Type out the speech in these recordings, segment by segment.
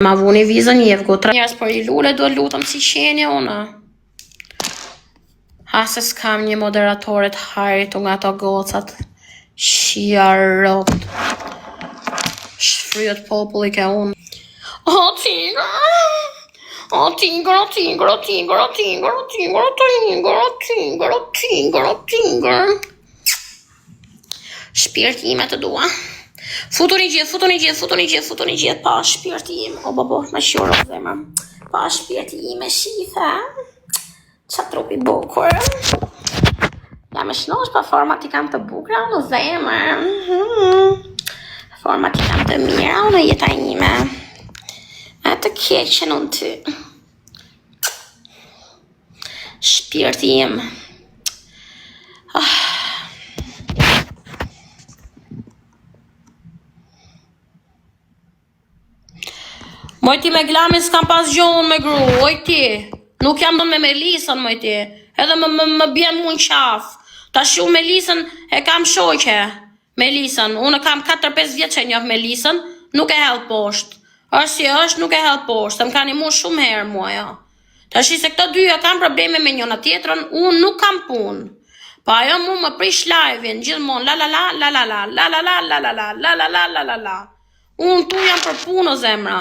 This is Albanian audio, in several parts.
Ma vuni vizën jevgo, 3 njerës për i lule, do lutëm si qenje una. Ase s'kam një moderatorit hajrit nga to gocat. Shiarot. Shfryot populli ke unë. O tigër! O tigër, o tigër, o tigër, o tigër, o tigër, o tigër, o tigër, o tigër, o tigër. Shpirt ime të dua. Futuni gjithë, pa shpirti im. O babo, me shjoro zemra. Pa shpirti ime, shifa. Qa trupi bukur. Ja me shnosh, pa format i kam të bukra, në zemra. Format i kam të mira, në jeta ime. E të keqen unë ty. Shpirti im. Mojti me glamin s'kam pas gjohën me gru, ojti. Nuk jam do me Melisën, mojti. Edhe më bjen mu në qaf. Ta shu Melisën e kam shoqe. Melisën, unë kam 4-5 vjetë që njoh Melisën, nuk e hell poshtë. Është si është, nuk e hell poshtë. Më kanë i mu shumë herë mua, jo. Ta shi se këto dyja kam probleme me njona tjetrën, unë nuk kam punë. Pa ajo mu më prish live-in, gjithmonë la la la, la la la, la la la, la la la, la la la, la la la. Unë tu jam për punë, o zemra.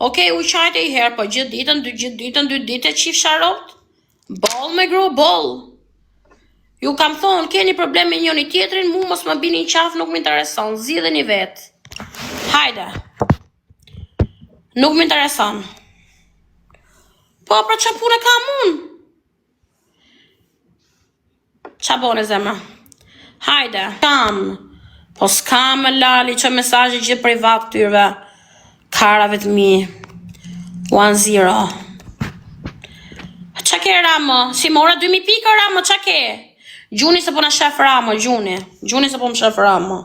Okej, u qajte i herë, po gjithë ditën, 2 ditë, qif sharot? Bol me gru, bol. Ju kam thonë, keni problem me njoni tjetrin, mu mos më bini qaf, nuk më intereson, zidhe një vetë. Hajde. Nuk më intereson. Po, pra që punë kam unë? Qa bone zemra? Hajde. Kam. Po s'kam me lali që mesajë gjithë privat tyrve. Karave të mi 1-0. Qa ke Ramo? Si mora 2000 pika Ramo, qa ke? Gjuni se po në shef Ramo, Gjuni se po më shef Ramo.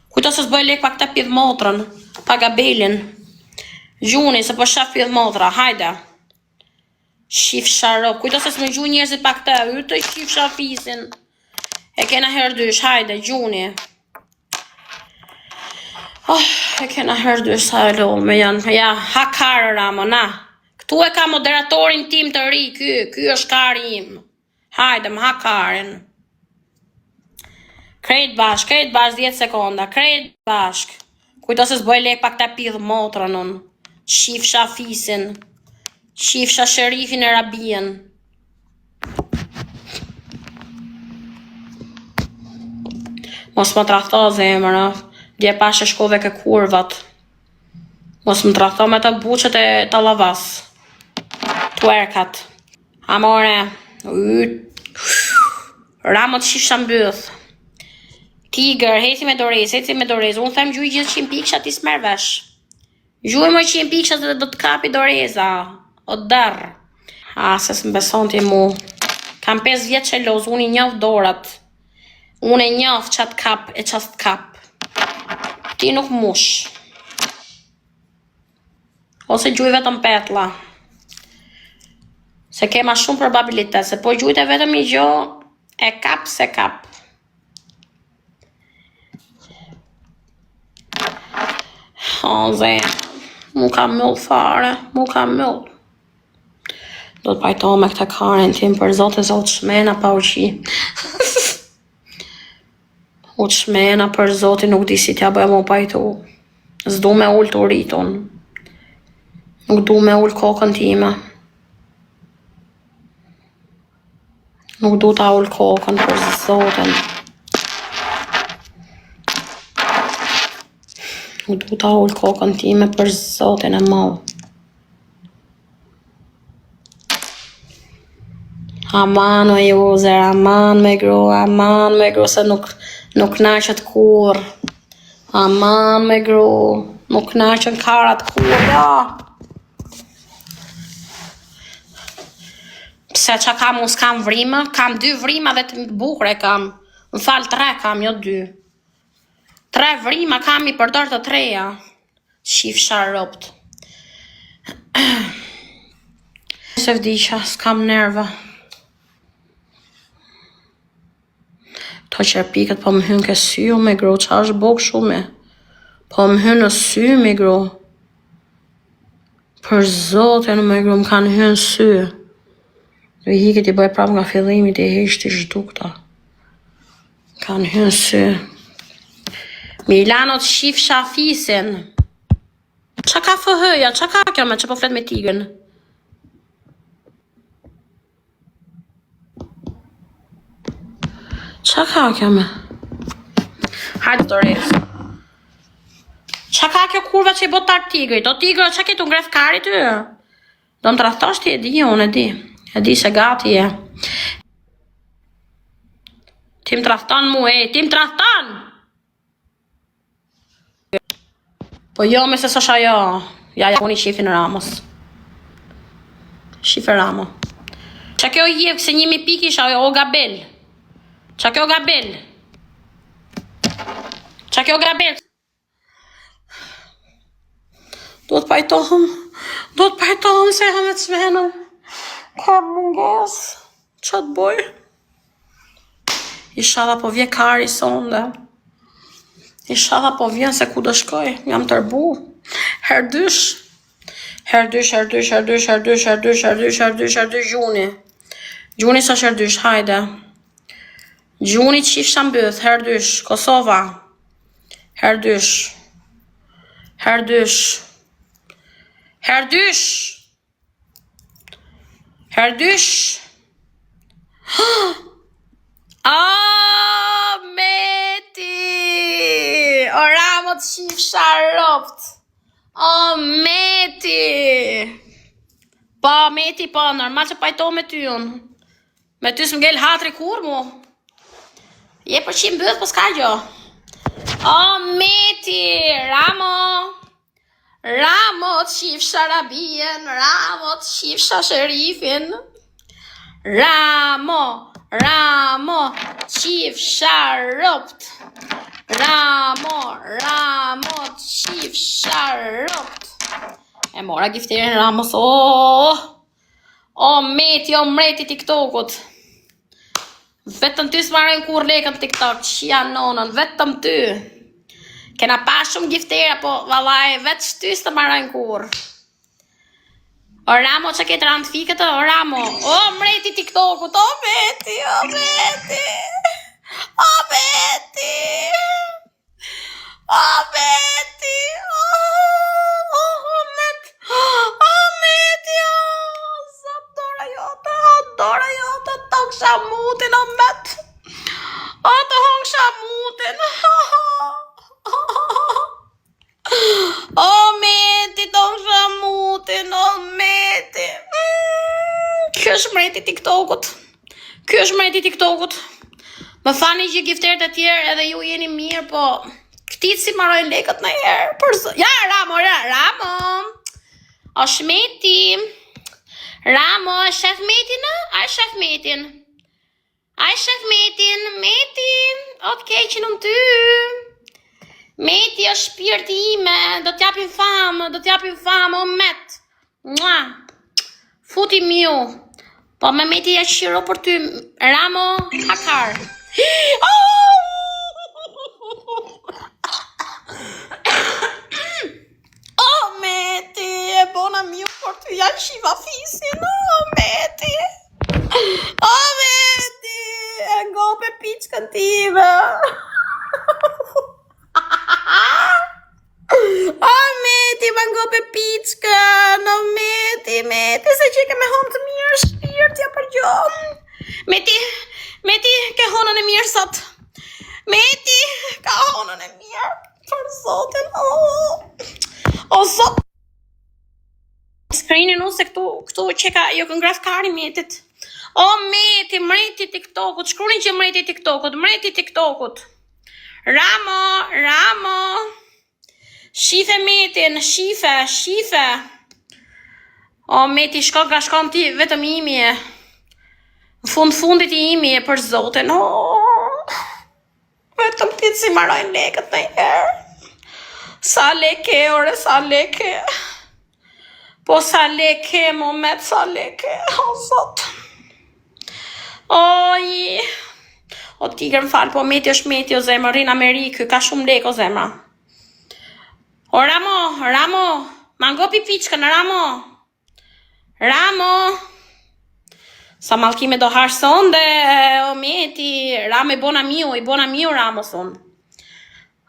Kujto se s'boj lek pa këta pidh motrën, pa gabelin. Gjuni se po shef pidh motra, hajde. Shif sharop, kujto se s'me gju njerëzit pa këta, ytë i shif shafisin. E kena herdysh, hajde, Gjuni. E kena herdysh sa e lol me janë, ja, hakarë Ramo, na. Këtu e ka moderatorin tim të ri, ky është kari im. Hajde, më hakarin. Krejt bashk, 10 sekonda, krejt bashk. Kujto se s'boj lek pa këta pidh motrën unë. Shif shafisin. Shif sherifin e rabien. Mos më trahto zemra. Dje pashe shkove ke kurvat. Mos më trahto me të buqet e të lavas. Twerkat. Amore. Ramo të shifë shambyth. Tiger, heci me dorez. Unë them gjuj gjithë 100 piksha ti s'mer vesh. Gjuj më 100 piksha dhe do të kapi doreza. O dërë. Se s'më beson ti mu. Kam 5 vjetë që loz, unë i njof dorat. Unë e njof qatë kap e qatë kap. Ti nuk mush. Ose gjuj vetëm petla. Se kema shumë probabilitet. Se po gjujte vetëm i gjo, e kap se kap. O, zemë. Mu ka mëll fare. Mu ka mëll. Do të pajto me këta karin tim për zote shmena pa uqi. U të shmena për zoti nuk di si t'ja bëja mu pajtu. S'du me ullë të rritun. Nuk du me ullë kokën time. Nuk du t'a ullë kokën për zotin. Nuk du t'a ullë kokën time për zotin e mau. Aman me user, aman me gru, se nuk naqët kur. Aman me gru, nuk naqën karat kur, ja. Pse qa kam, unë s'kam vrima, kam 2 vrima dhe të bukre kam. Më falë 3 kam, jo 2. 3 vrima kam i përdor të 3-ja. Shif sharopt. Se vdiqa, s'kam nerva. To qerpikët po më hynë ke sy o me gro, qa është bok shume? Po më hynë në sy me gro. Për zotin me gru më kanë hynë sy. Do i hikit i bëj prap nga fillimit i hishti zhdukta. Kanë hynë sy. Milano të shif shafisin. Qa ka fëhëja? Qa ka kjo me që po flet me tigën? Qa ka kjo me? Hajde të rejës. Qa ka kjo kurva që i botar tigrit? O tigre, qa ke të ngref kari ty? Do më të raftosh ti, e di, unë e di. E di se gati e. Ti më trafton mu, ti më trafton! Po jo, me se sasha jo. Ja, unë i shifin Ramos. Shifin Ramo. Qa kjo jevë këse njimi piki isha o gabel? Qa kjo gabel? Qa kjo gabel? Do të pajtohëm se jam e të shvenëm. Ka munges. Qa të boj? Isha dha po vje kari sonde. Isha dha po vjen se ku do shkoj. Jam tërbu. Herdysh gjuni. Gjuni sa herdysh, hajde. Gjuni qif shambyth, herdysh, Kosova. Herdysh. Meti! O Ramo të shif sharopt. O Meti! Po, Meti, po, normal që pajto me ty unë. Me ty s'm gel hatri kur mu. Je për qim bëth, po s'ka gjo. O Meti! Ramo të shif sharabien. Ramo të shif shasherifin. Ramo, qif sharopt. Ramo, qif sharopt. E mora gifterin Ramos, o Meti, o mreti TikTokut. Vetëm ty s'marrën kur lekën TikTok, që janë nonën, vetëm ty. Kena pa shumë giftera, po valaj, vetë ty s'të marrën kur. O Ramo, që ketë randë fikët, o Ramo, o mreti TikTokut, o Meti, dora jote, të hongsha mutin, o met. O të hongsha mutin. O Meti, të hongsha mutin, o Meti. Kjo është mreti TikTokut. Më fani që gifteret e tjerë edhe ju jeni mirë, po këtit si marojnë lekët në herë. Ja, Ramo. O Shmeti. Ramo, shef Metin, a shef Metin? Meti, o të keqin ty. Meti është shpirti ime, do t'japin famë, o Met. Mua, futi miu. Po me Meti e shiro për ty, Ramo, hakar. O Meti, e bona miu për ty, janë shiva fisin, o Meti. E ngope piçkën time. O Meti, më ngope piçkën, o Meti, se që ke me honë të mirë shpirtja për gjohë. Meti, ke honën e mirë sot. Meti, ka honën e mirë. Për zotin, o zot. Skrini se këtu që ka jo këngraf kari Metit. O Meti, mreti TikTokut, shkruni që mreti TikTokut. Ramo. Shife Metin, shife. O Meti, shkon ti vetëm imje. Fundit i imje për zotin. Vetëm ti si marojnë lekët në herë. Sa leke, ore, sa leke. Po sa leke, Momet, sa leke. O zot. Oj. O tigër më falë, po Meti është Meti, o zemra, rinë Amerikë, ka shumë lekë, o zemra. O Ramo, Mangopi piçkën, Ramo. Ramo. Sa mallkime do harson dhe o meti, Ramo i bona miu Ramo son.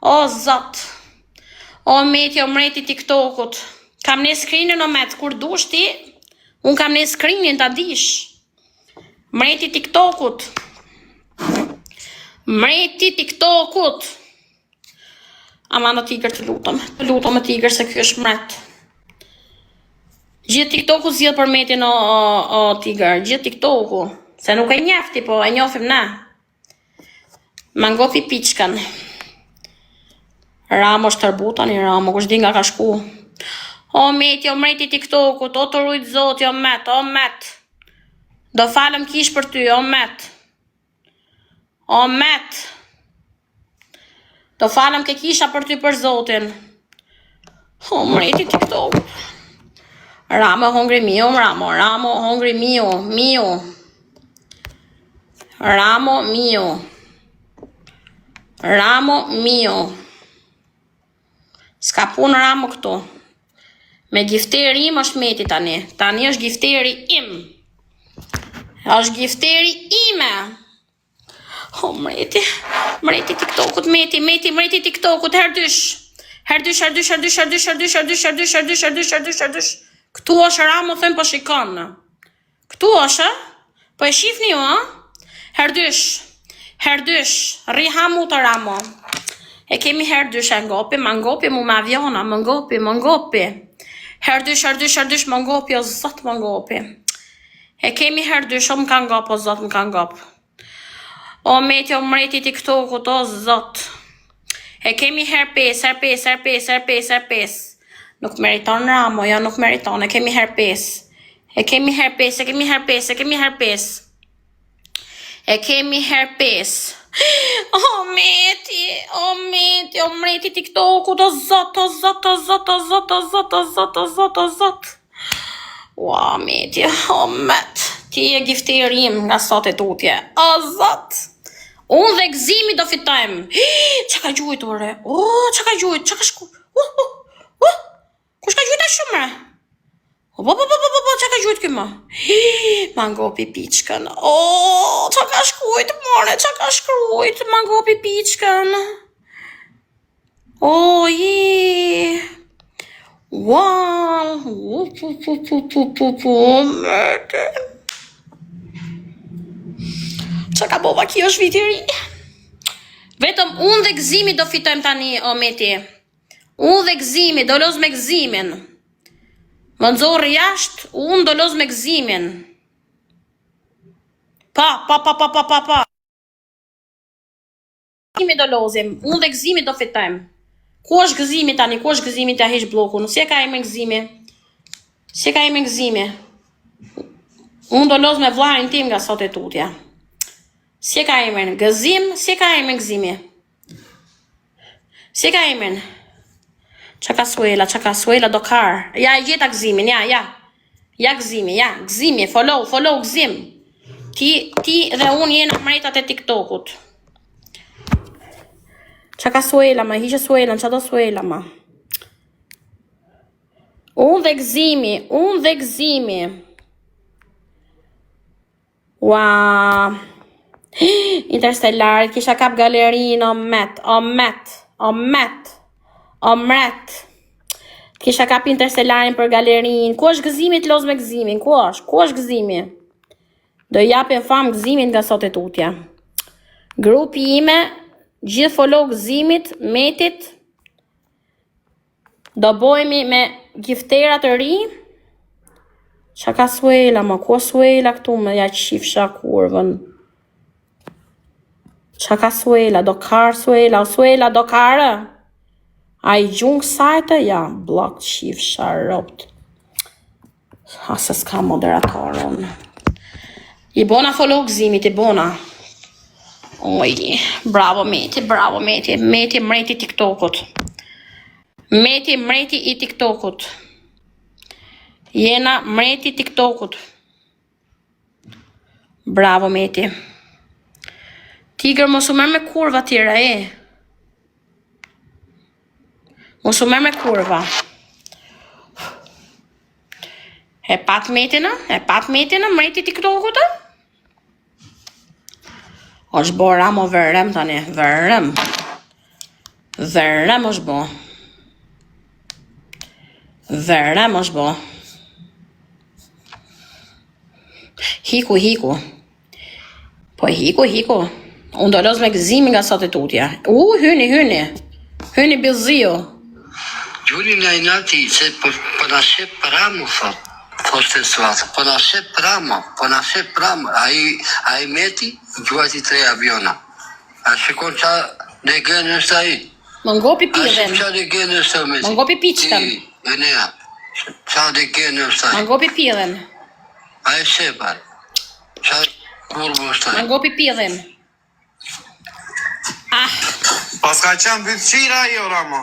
O zot. O meti, o mreti TikTokut. Kam ne screenin o met, kur dush ti, unë kam ne screenin ta dish. Mreti TikTokut. Mreti TikTokut. Amanda Tigër të lutem me Tigër se ky është mret. Gjithë TikToku zgjidh për metin o Tigër, gjithë TikToku, se nuk e njefti, po e njofim ne. Mangopi piçkën. Ramo shtërbutani, Ramo, kush di nga ka shku. O meti, o mreti TikTokut, o të rujt zoti, o met. Do falem kish për ty, o met. O met. Do falem ke kisha për ty për zotin. O mreti TikTokut. Ramo hungry mio, Ramo hungry mio. Ramo mio. Ska pun Ramo këtu. Me gifteri im është meti tani. Tani është gifteri im. Është gifteri ime. O mreti TikTokut, mreti TikTokut, herdysh. Këtu është Ramo, them po shikon. Këtu është, po e shifni ju, ha? Herdysh, rihamu të Ramo. E kemi herdysh, mangopi mu me aviona, mangopi. Herdysh, mangopi, o zot mangopi. E kemi herdysh, o më kanë gop, o zot më kanë gop. O meti, o mreti TikTokut, o zot. E kemi herpes. Nuk meriton Ramo, ja nuk meriton, e kemi herpes. O meti, o mreti TikTokut, o zot. Ua, meti, o met. Ti e gifteri im nga sot e tutje. O zot. Unë dhe gëzimi do fitojmë. Qa ka gjujt, ore? Qa ka gjujt? Qa ka shku? Kush ka gjujt a shumëre? Qa ka gjujt këmë? Mangopi piçkën. Qa ka shkujt, more? Qa ka shkujt? Mangopi piçkën. Wow. Mërte. Qa ka bova, kjo është viti ri. Vetëm unë dhe gëzimi do fitojmë tani, o meti. Unë dhe gëzimi, do loz me gëzimin. Më nëzorë jashtë, unë do loz me gëzimin. Pa. Gëzimi do lozim, unë dhe gëzimi do fitojmë. Ku është gëzimi tani, ku është gëzimi të ahish blokun? Si e ka ime gëzimi? Unë do loz me vlarin tim nga sot e tutja. Si e ka imen gëzim, si e ka imen gëzimi? Si e ka imen? Qa ka suela do kar. Ja, e gjeta gëzimin, ja. Ja gëzimi, follow gëzim. Ti dhe unë jena mretat e TikTokut. Qa ka suela, ma, hishe suela, qa do suela, ma. Unë dhe gëzimi. Ua... Interstellar, kisha kap galerinë o mret. Kisha kap Interstellarin për galerinë. Ku është gëzimi të loz me gëzimin? Ku është gëzimi? Do japin fam gëzimin nga sot e tutja. Grupi ime, gjithë follow gëzimit, metit. Do bojmi me giftera të ri. Qa ka suela, ma ku suela këtu me ja qifsha kurvën. Qa ka suela, do kar suela, do karë. A i gjungë sajtë, ja, blok qifsha ropt. Asa s'ka moderatorën. I bona follow gëzimit, i bona. Oj, bravo meti, meti mreti TikTokut. Meti mreti i TikTokut. Jena mreti TikTokut. Bravo meti. Tigër mos u merr me kurva tjera, Mos u merr me kurva. E pat metin, mreti TikTokut, është bo Ramo vërrem tani, vërrem është bo. Vërrem është bo. Hiku. Po hiku. Unë do los me gëzimi nga sot e tutja. Hyni bizio. Gjuri nga i nati se për na shep Ramo, thoshte Suata, për na shep Ramo, a i meti, gjuajti 3 aviona. A shikon qa në gënë është a i? Më ngopi pidhen. A shikon qa në gënë është a meti? Më ngopi piqten. E nea, qa në gënë është a i? Më ngopi pidhen. A i shepar, qa kurbo është a i? Më ngopi pidhen. Pas ka qenë bytëqira jo, Ramo?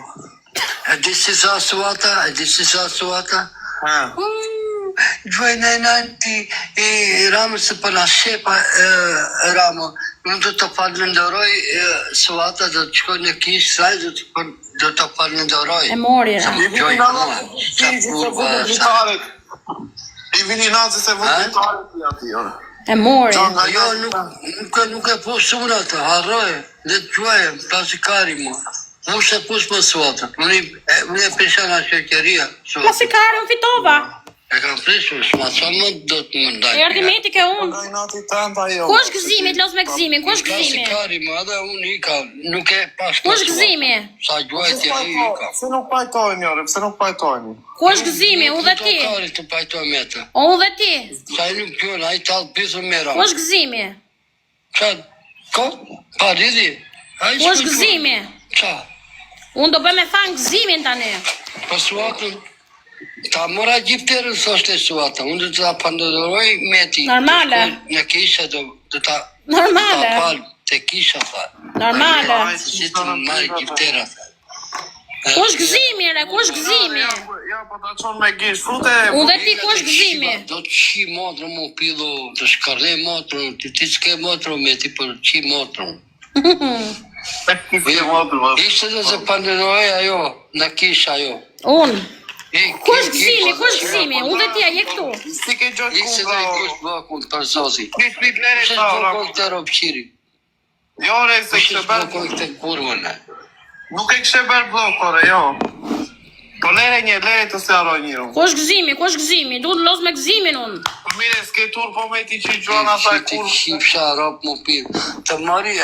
E di si sa Suata? Ha. Gjuaj në nanti Ramo se për na shepa Ramo. Unë do të falenderoj Suata, do të shkoj në kishë saj, do të falenderoj. E mori, I vini nazi se vëzitarit ati, jo. E mori. Jo, nuk e pus unë atë, harroj, dhe të gjuaj, plasikari mu. Unë se pus më Suata, unë e pesha nga shëqeria. Plasikari unë fitova. E kam prishur, s'ma sa më do të më ndaj. Erdi meti ke unë. Nga i nati tënda jo. Ku është gëzimi, të los me gëzimin, ku është gëzimi? Plasikari mu, edhe unë i ka, nuk e pas Ku është gëzimi? Sa gjuajtja i ka. Se nuk pajtojnë, jore, pse nuk pajtojnë? Ku është gëzimi, u dhe ti? Doktorit të pajtoj me të. O, u dhe ti? Sa i nuk pjone, a i talë bizë mera. Ku është gëzimi? Qa, ko? Pa ridi? Ku është gëzimi? Qa? Unë do bëj me fanë gëzimin tani. Pa Suatën, ta mora gjipterën thoshte Suata, unë do të ta pandoroj me ti. Normale. Në kisha do ta... Normale. Ta palë të kisha, tha. Normale. Si të më marë gjiptera, tha. Ku është gëzimi, re, ku është gëzimi? Ja, po ta qonë me gish, frute... Unë dhe ti ku është gëzimi? Do të qi motrën mu pilu, të shkarle motrën, ti s'ke motrën me ti për qi motrën. Ishte dhe se pandoroj ajo, në kisha ajo. Unë. Ku është gëzimi, unë dhe ti a je këtu. Si ke gjojt Ishte dhe i kush blokun për zozi. Prit lere Kushe ta, blokoj këtë ropqiri. Jore, se Kushe kështë bërë... blokoj këtë kurvën. Nuk e kështë bërë blokore, jo. Po lere të se aroj njëru. Ku është gëzimi, du të los me gëzimin unë. Po mire, s'ke tur po me ti që i gjuan asaj Ti kur... shifsha rop mu pirë. Të mori,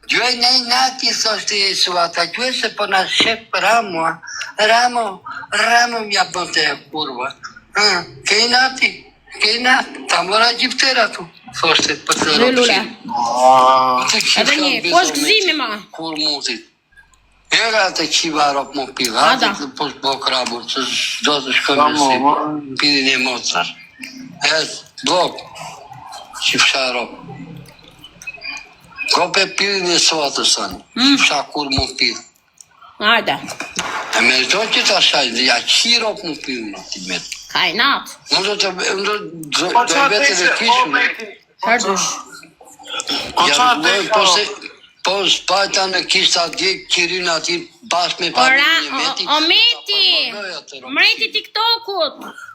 Gjuaj në i nati, thoshte e Suata, gjuaj se po në shep Ramo, Ramo mja bënte e kurva. Ke i nati, ta mora gjiptera tu, thoshte për të Lule. Edhe një, ku është gëzimi ma? Kur mutit. Era të qiva rop mu pirë, Ada. të posh blok Ramo, që do të shkëm në si pirin e mocrar. Blok, shifsha rop. Kope pirin e Suatës sanë, shifsha kur mu pirë. Ajde. E meriton që ta shaj, dhe ja qirop mu pirë në ti metë. Kajnat. Unë do Po të qa vete të dhe ishe, kishën. Hërdush. Po qa të ishe, Po spajta në kishta djek qirin ati bashkë me pamin e meti. O meti, mreti TikTokut.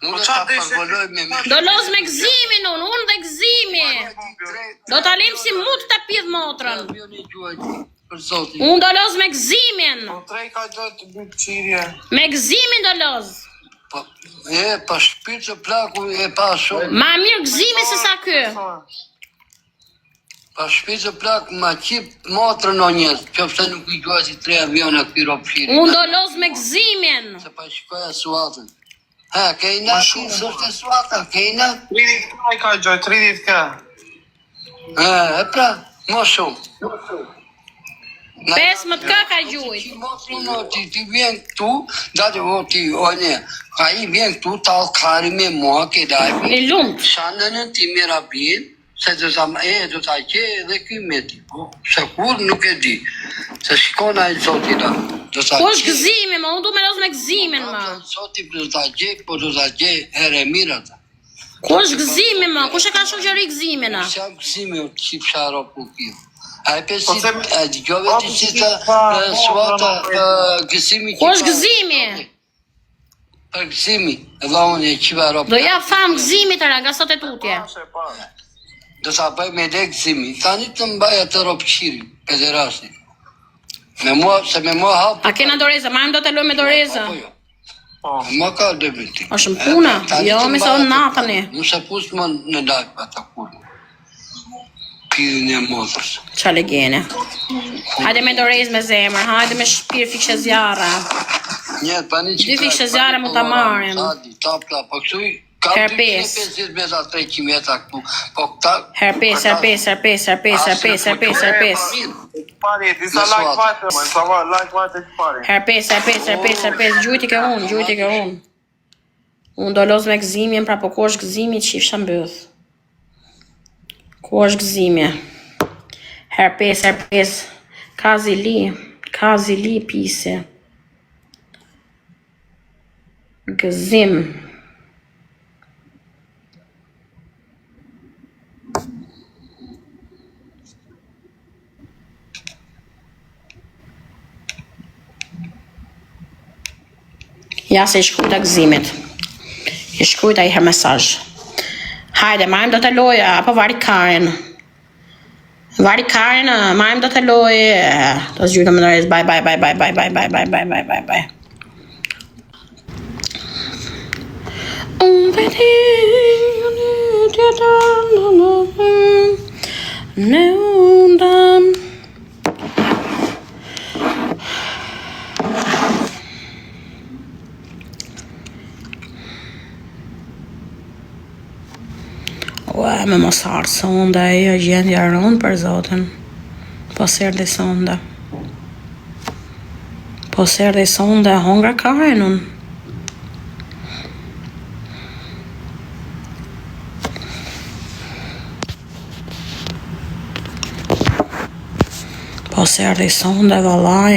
Unë ta përvoloj me meti. Do los me gëzimin unë dhe gëzimi. Do ta lem si mut të pidh motrën. Unë do los me gëzimin. Po trej ka gjojt të bytë qirje. Me gëzimin do los. Pa shpirë plaku e pa shumë. Ma mirë gëzimi se sa ky. Pa shpirë plak ma qip motrën o njës. Qofse nuk i gjuaj si 3 aviona këpi ropshiri. Unë do los me gëzimin. Se pa shkoja Suatën. Ke i nati, sështë Suata, ke i nati. 30 ka i ka gjojt, 30 ka. E pra, më shumë. 15 ka gjujt. Ti vjen këtu, dati o ti, o ne, ka i vjen këtu, talë kari me mua, ke dajbi. E lumt. Shanën ti mira bin, se do ta gje edhe ky meti. Se kur nuk e di. Se shikona i zoti da. Ku është gëzimi, ma unë du me los me gëzimin, ma. Zoti do ta gje, po do ta gje herë mira ta. Ku është gëzimi, ma? Kush e ka shoqëri gëzimin, a? Sa gëzimi o qip sharo pupir. A e pesi, Po se- dëgjove ti si ta Suata gëzimi Ku është gëzimi? Për gëzimi, edhe unë e qiva ropë. Do ja tham gëzimit të nga sot e tutje. Do sa bëj me dhe gëzimi. Tani të mbaj atë ropë qiri, pederasti. Me mua hapë. A kena doreza, marrëm do të loj me doreza. Apo jo. Ma ka dëbëti. A shumë puna, jo me sa unë natëni. Nuk se pusë më në lakë pa të kurë. Pirin e motërës. Qa legjene. Hajde me dorez me zemër, hajde me shpirë fikshë zjarra. Njetë pani që... Dy fikshë zjarra mu ta marim. Sadi, tapla, po këtu... Ka Herpes. 250 metra, 300 metra këtu. Po këta... Herpes. Pari, disa like vajte, më sa like vajte që pari. Herpes, gjujti ke unë. Unë do los me gëzimjen, pra po ku është gëzimi që ifsha mbëth. Ku është gëzimje? Herpes, kazi li pise. Gëzim. Ja se I shkruta gëzimit. I shkruta I her mesazh. Hajde, marrim do të loja, apo vari Karin. Marrim do të loja. Do zgjujtë më nërës, bye. Unë veti, në undam. Ua, me mos arë sonda e jo gjendja rënd për zotin. Po serë dhe sonda. Hongra Karin unë. Po serë dhe sonda, vallaj.